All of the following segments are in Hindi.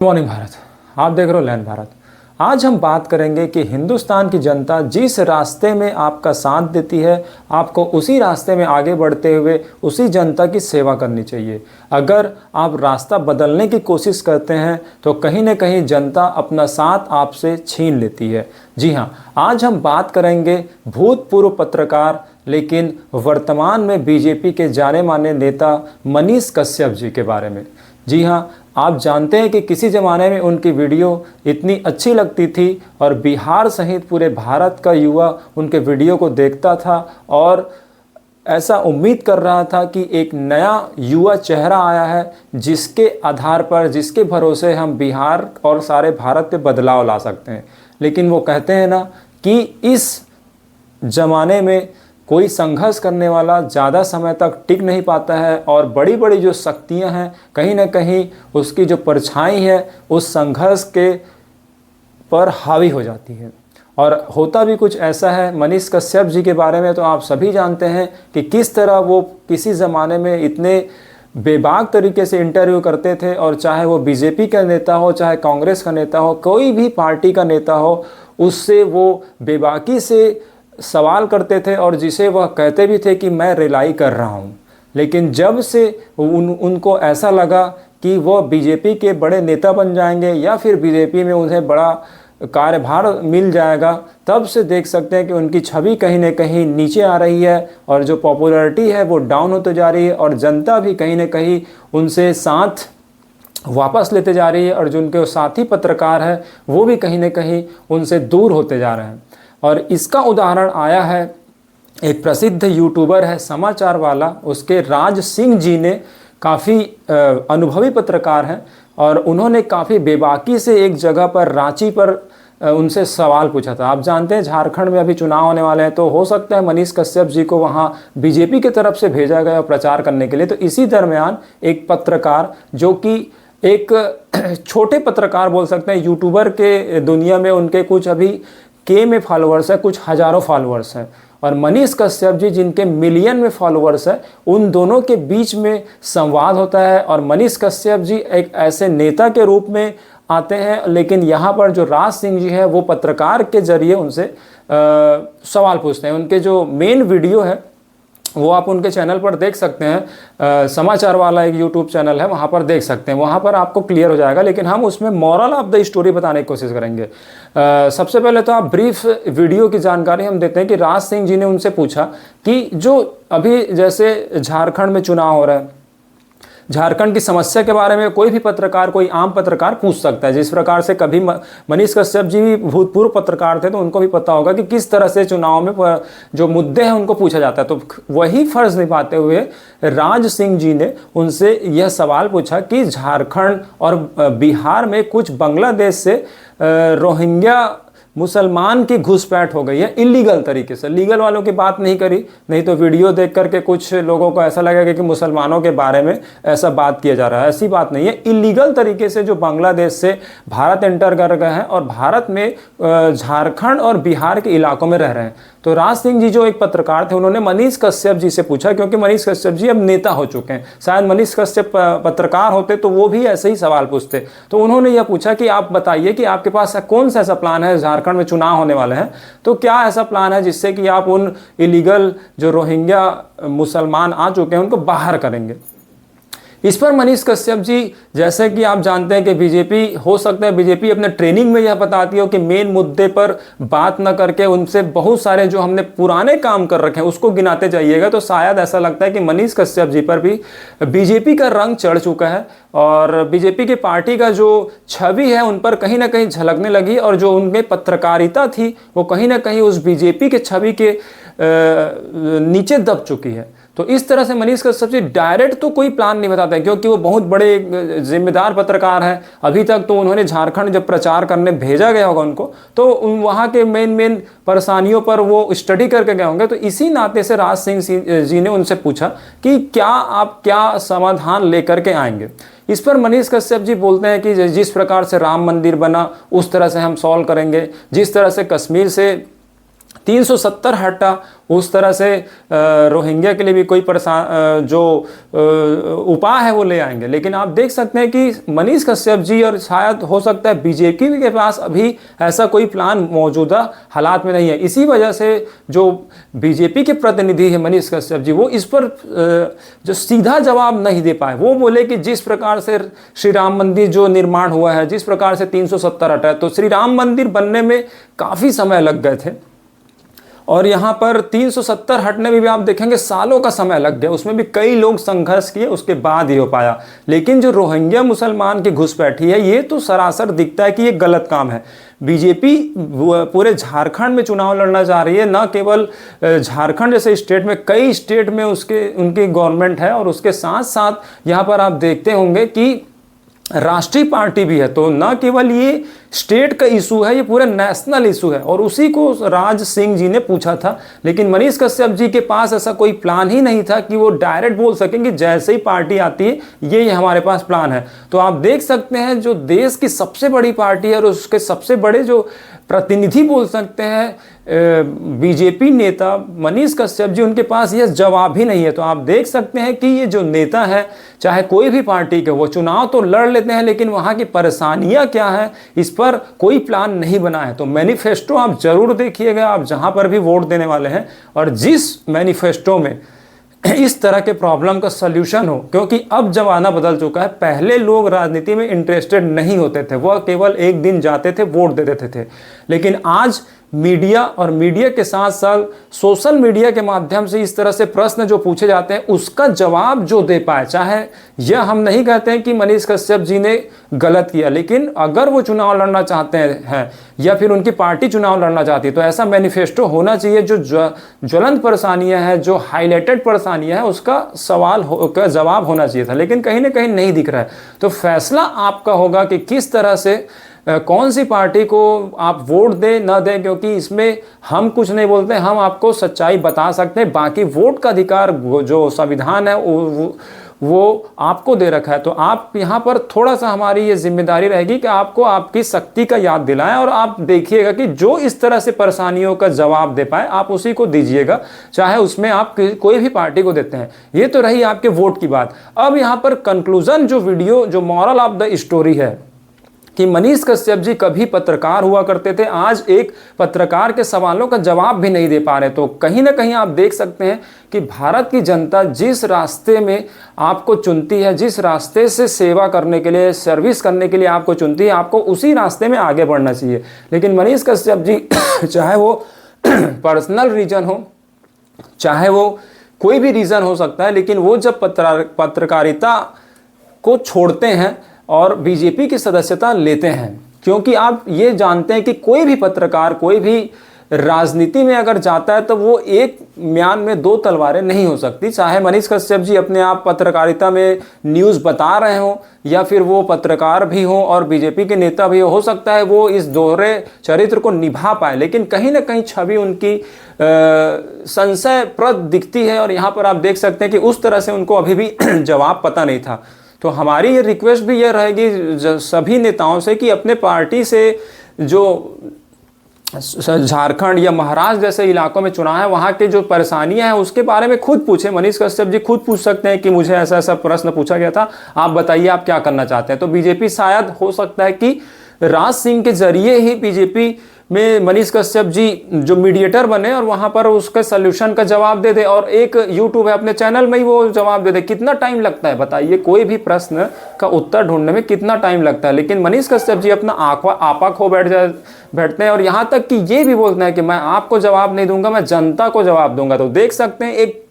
मॉर्निंग भारत, आप देख रहे हो लैंड भारत। आज हम बात करेंगे कि हिंदुस्तान की जनता जिस रास्ते में आपका साथ देती है, आपको उसी रास्ते में आगे बढ़ते हुए उसी जनता की सेवा करनी चाहिए। अगर आप रास्ता बदलने की कोशिश करते हैं तो कहीं ना कहीं जनता अपना साथ आपसे छीन लेती है। जी हाँ, आज हम बात करेंगे भूतपूर्व पत्रकार लेकिन वर्तमान में बीजेपी के जाने माने नेता मनीष कश्यप जी के बारे में। जी हाँ, आप जानते हैं कि किसी ज़माने में उनकी वीडियो इतनी अच्छी लगती थी और बिहार सहित पूरे भारत का युवा उनके वीडियो को देखता था और ऐसा उम्मीद कर रहा था कि एक नया युवा चेहरा आया है जिसके आधार पर, जिसके भरोसे हम बिहार और सारे भारत पे बदलाव ला सकते हैं। लेकिन वो कहते हैं ना कि इस ज़माने में कोई संघर्ष करने वाला ज़्यादा समय तक टिक नहीं पाता है और बड़ी बड़ी जो शक्तियां हैं कहीं ना कहीं उसकी जो परछाई है उस संघर्ष के पर हावी हो जाती है। और होता भी कुछ ऐसा है। मनीष कश्यप जी के बारे में तो आप सभी जानते हैं कि किस तरह वो किसी ज़माने में इतने बेबाक तरीके से इंटरव्यू करते थे और चाहे वो बीजेपी का नेता हो, चाहे कांग्रेस का नेता हो, कोई भी पार्टी का नेता हो, उससे वो बेबाकी से सवाल करते थे और जिसे वह कहते भी थे कि मैं रिलाई कर रहा हूं। लेकिन जब से उनको ऐसा लगा कि वह बीजेपी के बड़े नेता बन जाएंगे या फिर बीजेपी में उन्हें बड़ा कार्यभार मिल जाएगा, तब से देख सकते हैं कि उनकी छवि कहीं ना कहीं नीचे आ रही है और जो पॉपुलैरिटी है वो डाउन होते जा रही है और जनता भी कहीं ना कहीं उनसे साथ वापस लेते जा रही है और जो उनके साथी पत्रकार हैं वो भी कहीं ना कहीं उनसे दूर होते जा रहे हैं। और इसका उदाहरण आया है, एक प्रसिद्ध यूट्यूबर है समाचार वाला, उसके राज सिंह जी ने काफ़ी अनुभवी पत्रकार हैं और उन्होंने काफ़ी बेबाकी से एक जगह पर रांची पर उनसे सवाल पूछा था। आप जानते हैं झारखंड में अभी चुनाव होने वाले हैं, तो हो सकता है मनीष कश्यप जी को वहां बीजेपी की तरफ से भेजा गया प्रचार करने के लिए। तो इसी दरमियान एक पत्रकार जो कि एक छोटे पत्रकार बोल सकते हैं, यूट्यूबर के दुनिया में उनके कुछ अभी के में फॉलोअर्स है, कुछ हज़ारों फॉलोअर्स हैं, और मनीष कश्यप जी जिनके मिलियन में फॉलोअर्स है, उन दोनों के बीच में संवाद होता है और मनीष कश्यप जी एक ऐसे नेता के रूप में आते हैं। लेकिन यहाँ पर जो राज सिंह जी है वो पत्रकार के जरिए उनसे सवाल पूछते हैं। उनके जो मेन वीडियो है वो आप उनके चैनल पर देख सकते हैं, समाचार वाला एक यूट्यूब चैनल है, वहाँ पर देख सकते हैं, वहाँ पर आपको क्लियर हो जाएगा। लेकिन हम उसमें मॉरल ऑफ द स्टोरी बताने की कोशिश करेंगे। सबसे पहले तो आप ब्रीफ वीडियो की जानकारी हम देते हैं कि राज सिंह जी ने उनसे पूछा कि जो अभी जैसे झारखंड में चुनाव हो रहा है, झारखंड की समस्या के बारे में कोई भी पत्रकार, कोई आम पत्रकार पूछ सकता है। जिस प्रकार से कभी मनीष कश्यप जी भी भूतपूर्व पत्रकार थे तो उनको भी पता होगा कि किस तरह से चुनाव में जो मुद्दे हैं उनको पूछा जाता है। तो वही फर्ज निभाते हुए राज सिंह जी ने उनसे यह सवाल पूछा कि झारखंड और बिहार में कुछ बांग्लादेश से रोहिंग्या मुसलमान की घुसपैठ हो गई है इलीगल तरीके से। लीगल वालों की बात नहीं करी, नहीं तो वीडियो देख करके कुछ लोगों को ऐसा लगेगा कि मुसलमानों के बारे में ऐसा बात किया जा रहा है। ऐसी बात नहीं है। इलीगल तरीके से जो बांग्लादेश से भारत एंटर कर गए हैं और भारत में झारखंड और बिहार के इलाकों में रह रहे हैं। तो राज सिंह जी जो एक पत्रकार थे, उन्होंने मनीष कश्यप जी से पूछा, क्योंकि मनीष कश्यप जी अब नेता हो चुके हैं, शायद मनीष कश्यप पत्रकार होते तो वो भी ऐसे ही सवाल पूछते। तो उन्होंने यह पूछा कि आप बताइए कि आपके पास कौन सा ऐसा प्लान है, झारखंड में चुनाव होने वाले हैं, तो क्या ऐसा प्लान है जिससे कि आप उन इलीगल जो रोहिंग्या मुसलमान आ चुके हैं उनको बाहर करेंगे। इस पर मनीष कश्यप जी, जैसे कि आप जानते हैं कि बीजेपी, हो सकता है बीजेपी अपने ट्रेनिंग में यह बताती हो कि मेन मुद्दे पर बात न करके उनसे बहुत सारे जो हमने पुराने काम कर रखे हैं उसको गिनाते जाइएगा। तो शायद ऐसा लगता है कि मनीष कश्यप जी पर भी बीजेपी का रंग चढ़ चुका है और बीजेपी की पार्टी का जो छवि है उन पर कहीं ना कहीं झलकने लगी और जो उनकी पत्रकारिता थी वो कहीं ना कहीं उस बीजेपी के छवि के नीचे दब चुकी है। तो इस तरह से मनीष कश्यप जी डायरेक्ट तो कोई प्लान नहीं बताते हैं, क्योंकि वो बहुत बड़े जिम्मेदार पत्रकार हैं। अभी तक तो उन्होंने झारखंड जब प्रचार करने भेजा गया होगा उनको, तो वहाँ के मेन परेशानियों पर वो स्टडी करके गए होंगे। तो इसी नाते से राज सिंह जी ने उनसे पूछा कि आप क्या समाधान लेकर के आएंगे। इस पर मनीष कश्यप जी बोलते हैं कि जिस प्रकार से राम मंदिर बना उस तरह से हम सॉल्व करेंगे, जिस तरह से कश्मीर से 370 हटा, उस तरह से रोहिंग्या के लिए भी कोई जो उपाय है वो ले आएंगे। लेकिन आप देख सकते हैं कि मनीष कश्यप जी और शायद हो सकता है बीजेपी के पास अभी ऐसा कोई प्लान मौजूदा हालात में नहीं है। इसी वजह से जो बीजेपी के प्रतिनिधि है मनीष कश्यप जी, वो इस पर जो सीधा जवाब नहीं दे पाए। वो बोले कि जिस प्रकार से श्री राम मंदिर जो निर्माण हुआ है, जिस प्रकार से 370 हटा है, तो श्री राम मंदिर बनने में काफ़ी समय लग गए थे और यहाँ पर 370 हटने में भी आप देखेंगे सालों का समय लग गया, उसमें भी कई लोग संघर्ष किए, उसके बाद ही हो पाया। लेकिन जो रोहिंग्या मुसलमान की घुसपैठी है, ये तो सरासर दिखता है कि ये गलत काम है। बीजेपी पूरे झारखंड में चुनाव लड़ना चाह रही है, न केवल झारखंड जैसे स्टेट में, कई स्टेट में उनकी गवर्नमेंट है और उसके साथ साथ यहाँ पर आप देखते होंगे कि राष्ट्रीय पार्टी भी है। तो न केवल ये स्टेट का इशू है, ये पूरा नेशनल इशू है। और उसी को राज सिंह जी ने पूछा था, लेकिन मनीष कश्यप जी के पास ऐसा कोई प्लान ही नहीं था कि वो डायरेक्ट बोल सकेंगे जैसे ही पार्टी आती है ये हमारे पास प्लान है। तो आप देख सकते हैं जो देश की सबसे बड़ी पार्टी है और उसके सबसे बड़े जो प्रतिनिधि बोल सकते हैं बीजेपी नेता मनीष कश्यप जी, उनके पास यह जवाब ही नहीं है। तो आप देख सकते हैं कि ये जो नेता है, चाहे कोई भी पार्टी के, वो चुनाव तो लड़ लेते हैं, लेकिन वहाँ की परेशानियाँ क्या है इस पर कोई प्लान नहीं बना है। तो मैनिफेस्टो आप जरूर देखिएगा, आप जहाँ पर भी वोट देने वाले हैं, और जिस मैनिफेस्टो में इस तरह के प्रॉब्लम का सल्यूशन हो, क्योंकि अब जमाना बदल चुका है। पहले लोग राजनीति में इंटरेस्टेड नहीं होते थे, वह केवल एक दिन जाते थे, वोट दे देते थे। लेकिन आज मीडिया और मीडिया के साथ साथ सोशल मीडिया के माध्यम से इस तरह से प्रश्न जो पूछे जाते हैं उसका जवाब जो दे पाए, चाहे यह हम नहीं कहते हैं कि मनीष कश्यप जी ने गलत किया, लेकिन अगर वो चुनाव लड़ना चाहते हैं या फिर उनकी पार्टी चुनाव लड़ना चाहती है, तो ऐसा मैनिफेस्टो होना चाहिए जो ज्वलंत परेशानियां हैं, जो हाईलाइटेड परेशानियां हैं, उसका का जवाब होना चाहिए था। लेकिन कहीं ना कहीं नहीं दिख रहा है। तो फैसला आपका होगा कि किस तरह से कौन सी पार्टी को आप वोट दें न दें, क्योंकि इसमें हम कुछ नहीं बोलते, हम आपको सच्चाई बता सकते हैं। बाकी वोट का अधिकार जो संविधान है वो आपको दे रखा है। तो आप यहाँ पर थोड़ा सा हमारी ये जिम्मेदारी रहेगी कि आपको आपकी शक्ति का याद दिलाएं, और आप देखिएगा कि जो इस तरह से परेशानियों का जवाब दे पाए आप उसी को दीजिएगा, चाहे उसमें आप कोई भी पार्टी को देते हैं। ये तो रही आपके वोट की बात। अब यहाँ पर कंक्लूजन जो वीडियो, जो मॉरल ऑफ द स्टोरी है कि मनीष कश्यप जी कभी पत्रकार हुआ करते थे, आज एक पत्रकार के सवालों का जवाब भी नहीं दे पा रहे। तो कहीं ना कहीं आप देख सकते हैं कि भारत की जनता जिस रास्ते में आपको चुनती है, जिस रास्ते से सेवा करने के लिए, सर्विस करने के लिए आपको चुनती है, आपको उसी रास्ते में आगे बढ़ना चाहिए। लेकिन मनीष कश्यप जी चाहे वो पर्सनल रीजन हो, चाहे वो कोई भी रीज़न हो सकता है, लेकिन वो जब पत्रकारिता को छोड़ते हैं और बीजेपी की सदस्यता लेते हैं, क्योंकि आप ये जानते हैं कि कोई भी पत्रकार, कोई भी राजनीति में अगर जाता है तो वो एक म्यान में दो तलवारें नहीं हो सकती। चाहे मनीष कश्यप जी अपने आप पत्रकारिता में न्यूज़ बता रहे हों या फिर वो पत्रकार भी हों और बीजेपी के नेता भी हो सकता है वो इस दोहरे चरित्र को निभा पाए, लेकिन कहीं ना कहीं छवि उनकी संशयप्रद दिखती है। और यहाँ पर आप देख सकते हैं कि उस तरह से उनको अभी भी जवाब पता नहीं था। तो हमारी ये रिक्वेस्ट भी ये रहेगी सभी नेताओं से कि अपने पार्टी से जो झारखंड या महाराष्ट्र जैसे इलाकों में चुनाव है, वहाँ के जो परेशानियां हैं उसके बारे में खुद पूछें। मनीष कश्यप जी खुद पूछ सकते हैं कि मुझे ऐसा ऐसा प्रश्न पूछा गया था, आप बताइए आप क्या करना चाहते हैं। तो बीजेपी शायद हो सकता है कि राज सिंह के जरिए ही बीजेपी में मनीष कश्यप जी जो मीडिएटर बने और वहाँ पर उसके सल्यूशन का जवाब दे दे, और एक यूट्यूब है अपने चैनल में ही वो जवाब दे दे। कितना टाइम लगता है बताइए, कोई भी प्रश्न का उत्तर ढूंढने में कितना टाइम लगता है। लेकिन मनीष कश्यप जी अपना आपा खो बैठते हैं और यहाँ तक कि ये भी बोलते हैं कि मैं आपको जवाब नहीं दूंगा, मैं जनता को जवाब दूंगा। तो देख सकते हैं एक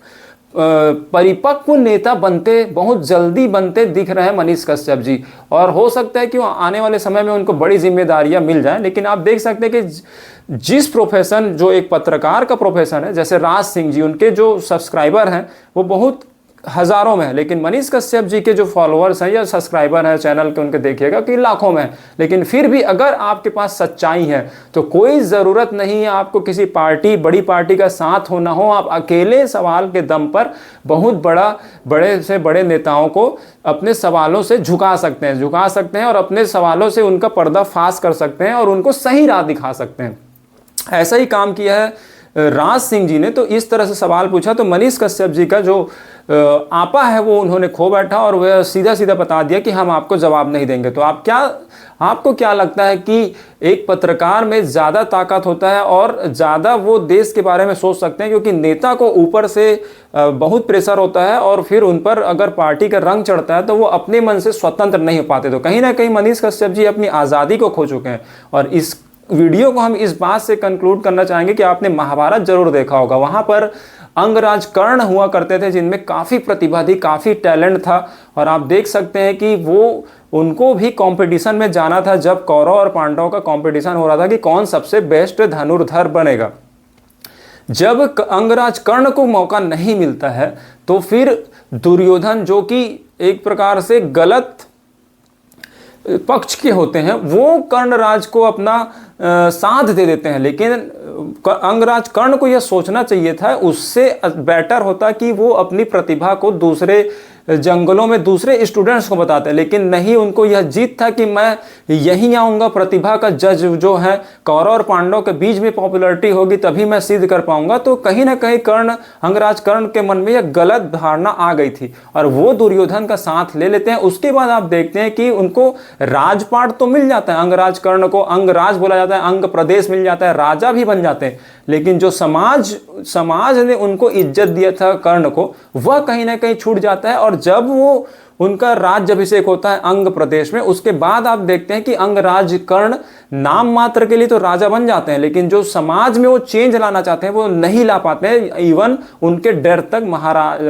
परिपक्व नेता बनते, बहुत जल्दी बनते दिख रहे हैं मनीष कश्यप जी, और हो सकता है कि आने वाले समय में उनको बड़ी जिम्मेदारियां मिल जाएं। लेकिन आप देख सकते हैं कि जिस प्रोफेशन, जो एक पत्रकार का प्रोफेशन है, जैसे राज सिंह जी, उनके जो सब्सक्राइबर हैं वो बहुत हजारों में है, लेकिन मनीष कश्यप जी के जो फॉलोअर्स हैं या सब्सक्राइबर हैं चैनल के, उनके देखिएगा कि लाखों में है। लेकिन फिर भी अगर आपके पास सच्चाई है तो कोई ज़रूरत नहीं है आपको किसी पार्टी, बड़ी पार्टी का साथ होना हो। आप अकेले सवाल के दम पर बहुत बड़े से बड़े नेताओं को अपने सवालों से झुका सकते हैं और अपने सवालों से उनका पर्दाफाश कर सकते हैं और उनको सही राह दिखा सकते हैं। ऐसा ही काम किया है राज सिंह जी ने तो इस तरह से सवाल पूछा, तो मनीष कश्यप जी का जो आपा है वो उन्होंने खो बैठा और वह सीधा सीधा बता दिया कि हम आपको जवाब नहीं देंगे। तो आपको क्या लगता है कि एक पत्रकार में ज़्यादा ताकत होता है और ज़्यादा वो देश के बारे में सोच सकते हैं, क्योंकि नेता को ऊपर से बहुत प्रेशर होता है और फिर उन पर अगर पार्टी का रंग चढ़ता है तो वो अपने मन से स्वतंत्र नहीं हो पाते। तो कहीं ना कहीं मनीष कश्यप जी अपनी आज़ादी को खो चुके हैं। और इस वीडियो को हम इस बात से कंक्लूड करना चाहेंगे कि आपने महाभारत जरूर देखा होगा, वहाँ पर अंगराज कर्ण हुआ करते थे जिनमें काफ़ी प्रतिभा थी, काफ़ी टैलेंट था। और आप देख सकते हैं कि वो उनको भी कंपटीशन में जाना था जब कौरव और पांडवों का कंपटीशन हो रहा था कि कौन सबसे बेस्ट धनुर्धर बनेगा। जब अंगराज कर्ण को मौका नहीं मिलता है तो फिर दुर्योधन, जो कि एक प्रकार से गलत पक्ष के होते हैं, वो कर्णराज को अपना साथ दे देते हैं। लेकिन अंगराज कर्ण को यह सोचना चाहिए था, उससे बेटर होता कि वो अपनी प्रतिभा को दूसरे जंगलों में दूसरे स्टूडेंट्स को बताते, लेकिन नहीं, उनको यह जीत था कि मैं यहीं आऊँगा, प्रतिभा का जज जो है कौरव और पांडव के बीच में पॉपुलैरिटी होगी तभी मैं सिद्ध कर पाऊंगा। तो कहीं ना कहीं अंगराज कर्ण के मन में यह गलत धारणा आ गई थी और वो दुर्योधन का साथ ले लेते हैं। उसके बाद आप देखते हैं कि उनको राजपाट तो मिल जाता है, अंगराज कर्ण को अंगराज बोला जाता है, अंग प्रदेश मिल जाता है, राजा भी बन जाते हैं, लेकिन जो समाज ने उनको इज्जत दिया था कर्ण को, वह कहीं ना कहीं छूट जाता है। और जब वो उनका राज्याभिषेक होता है अंग प्रदेश में, उसके बाद आप देखते हैं कि अंगराज कर्ण नाम मात्र के लिए तो राजा बन जाते हैं, लेकिन जो समाज में वो चेंज लाना चाहते हैं वो नहीं ला पाते हैं। इवन उनके डर तक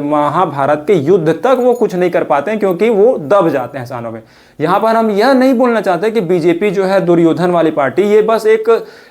महाभारत के युद्ध तक वो कुछ नहीं कर पाते हैं, क्योंकि वो दब जाते हैं सानों में। यहाँ पर हम यह नहीं बोलना चाहते कि बीजेपी जो है दुर्योधन वाली पार्टी, ये बस एक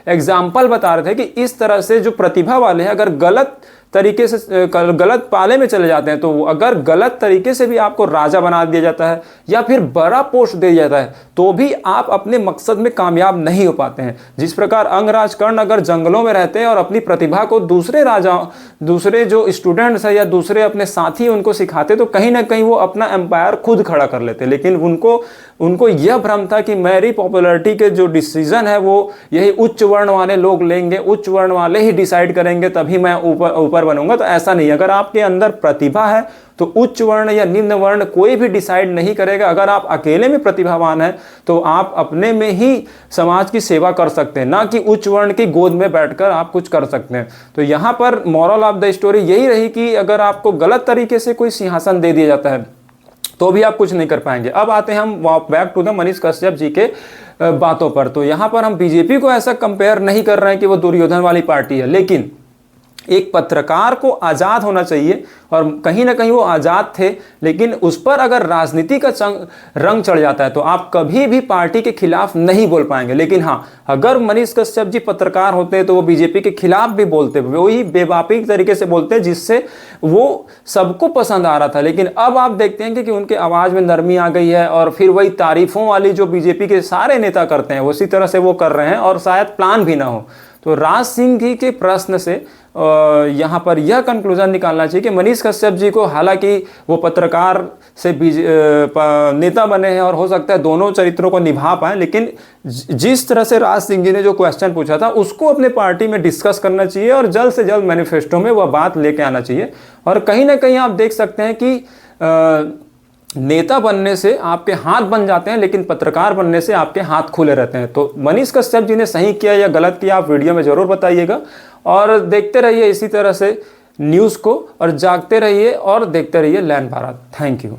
एग्जाम्पल बता रहे थे कि इस तरह से जो प्रतिभा वाले हैं अगर गलत तरीके से गलत पाले में चले जाते हैं, तो अगर गलत तरीके से भी आपको राजा बना दिया जाता है या फिर बड़ा पोस्ट दे दिया जाता है तो भी आप अपने मकसद में कामयाब नहीं हो पाते हैं। जिस प्रकार अंगराज कर्ण अगर जंगलों में रहते हैं और अपनी प्रतिभा को दूसरे जो स्टूडेंट्स है या दूसरे अपने साथी उनको सिखाते, तो कहीं ना कहीं वो अपना एम्पायर खुद खड़ा कर लेते। लेकिन उनको यह भ्रम था कि मेरी पॉपुलैरिटी के जो डिसीजन है वो यही उच्च वर्ण वाले लोग लेंगे, उच्च वर्ण वाले ही डिसाइड करेंगे, तभी मैं ऊपर बनूंगा। तो ऐसा नहीं, अगर आपके अंदर प्रतिभा है तो उच्च वर्ण या निम्न वर्ण कोई भी डिसाइड नहीं करेगा। अगर आप अकेले में प्रतिभावान हैं तो आप अपने में ही समाज की सेवा कर सकते हैं, ना कि उच्च वर्ण की गोद में बैठकर आप कुछ कर सकते हैं। तो यहाँ पर मॉरल ऑफ द स्टोरी यही रही कि अगर आपको गलत तरीके से कोई सिंहासन दे दिया जाता है तो भी आप कुछ नहीं कर पाएंगे। अब आते हैं हम back to the Manish Kashyap ji के बातों पर। तो यहाँ पर हम बीजेपी को ऐसा कंपेयर नहीं कर रहे हैं कि वो दुर्योधन वाली पार्टी है, लेकिन एक पत्रकार को आज़ाद होना चाहिए और कहीं ना कहीं वो आज़ाद थे, लेकिन उस पर अगर राजनीति का रंग चढ़ जाता है तो आप कभी भी पार्टी के खिलाफ नहीं बोल पाएंगे। लेकिन हाँ, अगर मनीष कश्यप जी पत्रकार होते तो वो बीजेपी के खिलाफ भी बोलते, वही बेबाकी तरीके से बोलते जिससे वो सबको पसंद आ रहा था। लेकिन अब आप देखते हैं कि उनके आवाज़ में नरमी आ गई है और फिर वही तारीफों वाली जो बीजेपी के सारे नेता करते हैं उसी तरह से वो कर रहे हैं और शायद प्लान भी ना हो। तो राज सिंह जी के प्रश्न से यहाँ पर यह कंक्लूजन निकालना चाहिए कि मनीष कश्यप जी को, हालांकि वो पत्रकार से नेता बने हैं और हो सकता है दोनों चरित्रों को निभा पाए, लेकिन जिस तरह से राज सिंह जी ने जो क्वेश्चन पूछा था उसको अपने पार्टी में डिस्कस करना चाहिए और जल्द से जल्द मैनिफेस्टो में वह बात लेके आना चाहिए। और कहीं ना कहीं आप देख सकते हैं कि नेता बनने से आपके हाथ बन जाते हैं, लेकिन पत्रकार बनने से आपके हाथ खुले रहते हैं। तो मनीष कश्यप जी ने सही किया या गलत किया आप वीडियो में ज़रूर बताइएगा और देखते रहिए इसी तरह से न्यूज़ को और जागते रहिए और देखते रहिए लैंड भारत। Thank you.